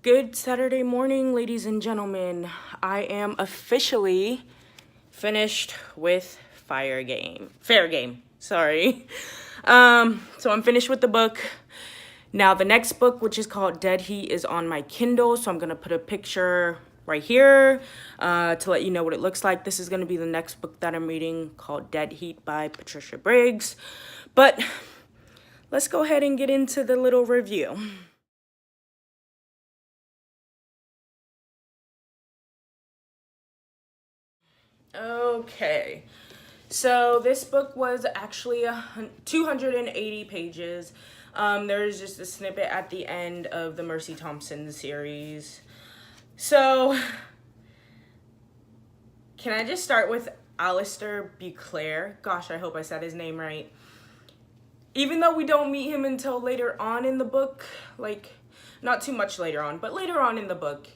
Good Saturday morning, ladies and gentlemen. I am officially finished with Fair Game, sorry. So I'm finished with the book. Now the next book, which is called Dead Heat, is on my Kindle. So I'm going to put a picture right here to let you know what it looks like. This is going to be the next book that I'm reading, called Dead Heat by Patricia Briggs. But let's go ahead and get into the little review. Okay, so this book was actually 280 pages. There's just a snippet at the end of the Mercy Thompson series. So, can I just start with Alistair Beauclair? Gosh, I hope I said his name right. Even though we don't meet him until later on in the book, like, not too much later on, but later on in the book,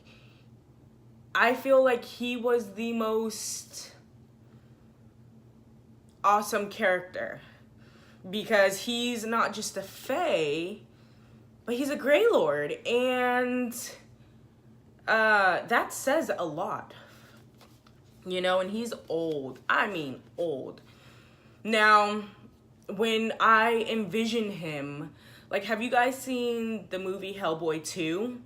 I feel like he was the most awesome character because he's not just a fae, but he's a Grey Lord, and that says a lot, you know, and he's old. I mean, old. Now, when I envision him, like, have you guys seen the movie Hellboy 2?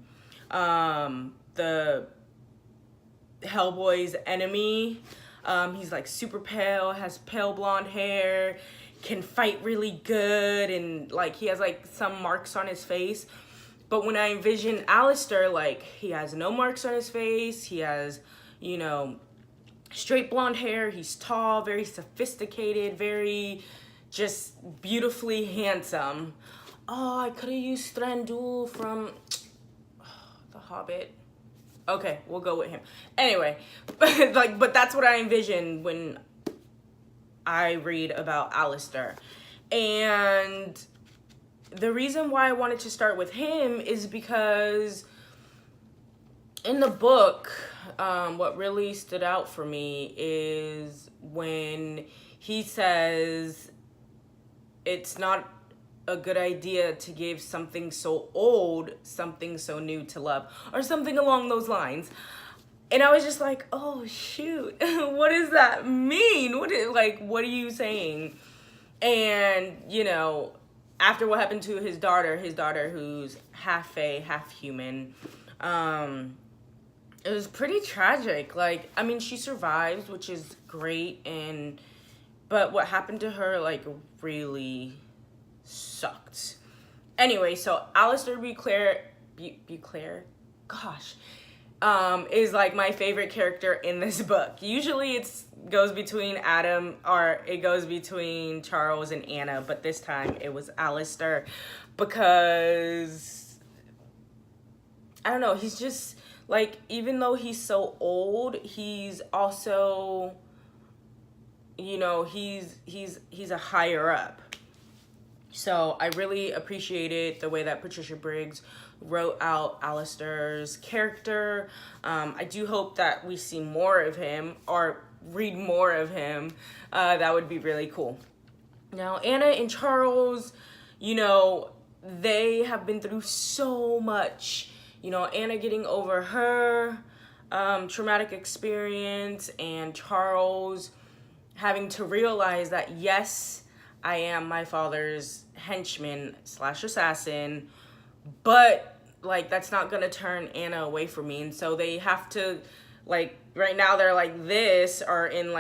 The Hellboy's enemy. He's like super pale, has pale blonde hair, can fight really good, and like he has like some marks on his face. But when I envision Alistair, like, he has no marks on his face, he has, you know, straight blonde hair, he's tall, very sophisticated, very just beautifully handsome. Oh, I could have used Thranduil from The Hobbit. Okay, we'll go with him. Anyway, but that's what I envision when I read about Alistair. And the reason why I wanted to start with him is because in the book, what really stood out for me is when he says it's not a good idea to give something so old something so new to love, or something along those lines. And I was just like, oh shoot, what does that mean? What are you saying? And, you know, after what happened to his daughter who's half fae, half human, it was pretty tragic. Like, I mean, she survives, which is great, but what happened to her, like, really sucked. Anyway, so Alistair Beauclair, gosh, is like my favorite character in this book. Usually it goes between Charles and Anna, but this time it was Alistair because I don't know, he's just like, even though he's so old, he's also, you know, he's a higher up. So I really appreciated the way that Patricia Briggs wrote out Alistair's character. I do hope that we see more of him or read more of him. That would be really cool. Now, Anna and Charles, you know, they have been through so much. You know, Anna getting over her traumatic experience, and Charles having to realize that, yes, I am my father's henchman / assassin, but like, that's not gonna turn Anna away from me. And so they have to, like, right now they're like this, or in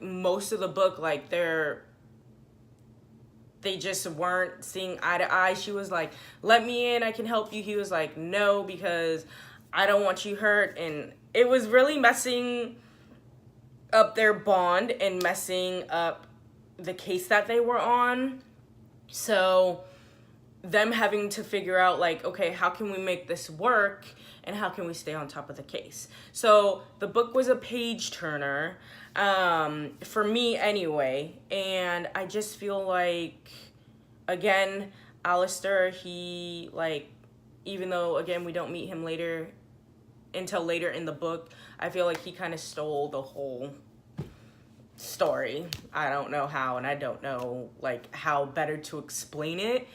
most of the book, like, they just weren't seeing eye to eye. She was like, let me in, I can help you. He was like, no, because I don't want you hurt. And it was really messing up their bond and messing up the case that they were on. So them having to figure out, like, okay, how can we make this work, and how can we stay on top of the case? So the book was a page turner, for me anyway, and I just feel like, again, Alistair, he, like, even though, again, we don't meet him until later in the book, I feel like he kind of stole the whole story. I don't know how, and I don't know, like, how better to explain it,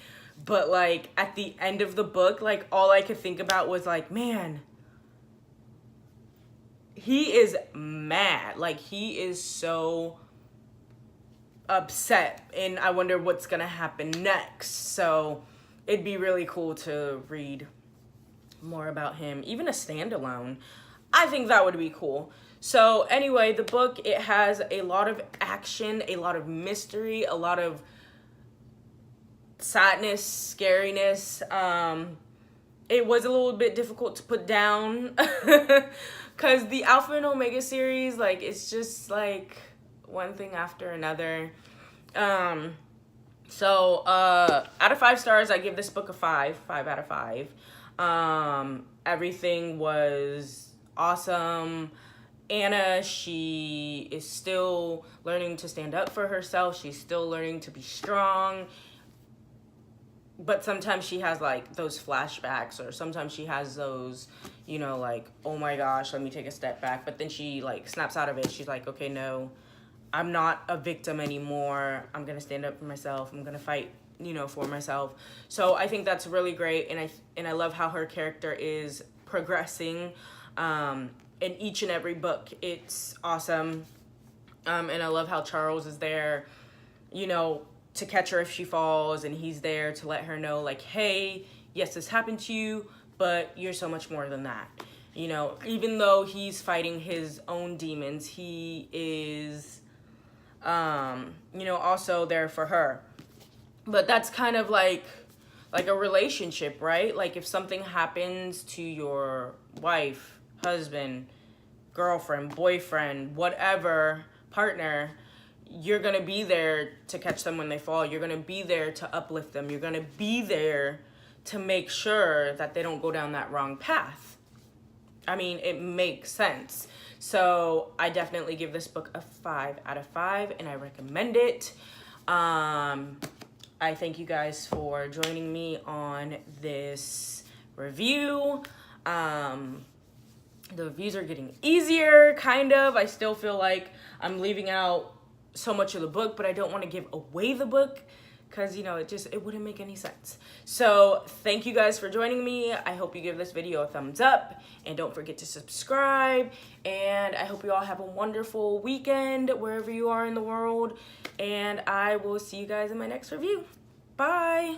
But like at the end of the book, like all I could think about was like, man, he is mad. Like he is so upset, and I wonder what's gonna happen next. So it'd be really cool to read more about him, even a standalone. I think that would be cool. So anyway, the book, it has a lot of action, a lot of mystery, a lot of sadness, scariness. It was a little bit difficult to put down because the Alpha and Omega series, like, it's just like one thing after another. So out of 5 stars, I give this book a 5 out of 5. Everything was awesome. Anna, she is still learning to stand up for herself. She's still learning to be strong. But sometimes she has like those flashbacks, or sometimes she has those, you know, like, oh my gosh, let me take a step back. But then she like snaps out of it. She's like, okay, no, I'm not a victim anymore. I'm going to stand up for myself. I'm going to fight, you know, for myself. So I think that's really great. And I love how her character is progressing in each and every book. It's awesome. And I love how Charles is there, you know, to catch her if she falls, and he's there to let her know, like, hey, yes, this happened to you, but you're so much more than that. You know, even though he's fighting his own demons, he is, you know, also there for her. But that's kind of like a relationship, right? Like if something happens to your wife, husband, girlfriend, boyfriend, whatever, partner, you're going to be there to catch them when they fall. You're going to be there to uplift them. You're going to be there to make sure that they don't go down that wrong path. I mean, it makes sense. So I definitely give this book a 5 out of 5, and I recommend it. I thank you guys for joining me on this review. The reviews are getting easier, kind of. I still feel like I'm leaving out so much of the book, but I don't want to give away the book because, you know, it wouldn't make any sense. So thank you guys for joining me. I hope you give this video a thumbs up, and don't forget to subscribe. And I hope you all have a wonderful weekend wherever you are in the world, and I will see you guys in my next review. Bye.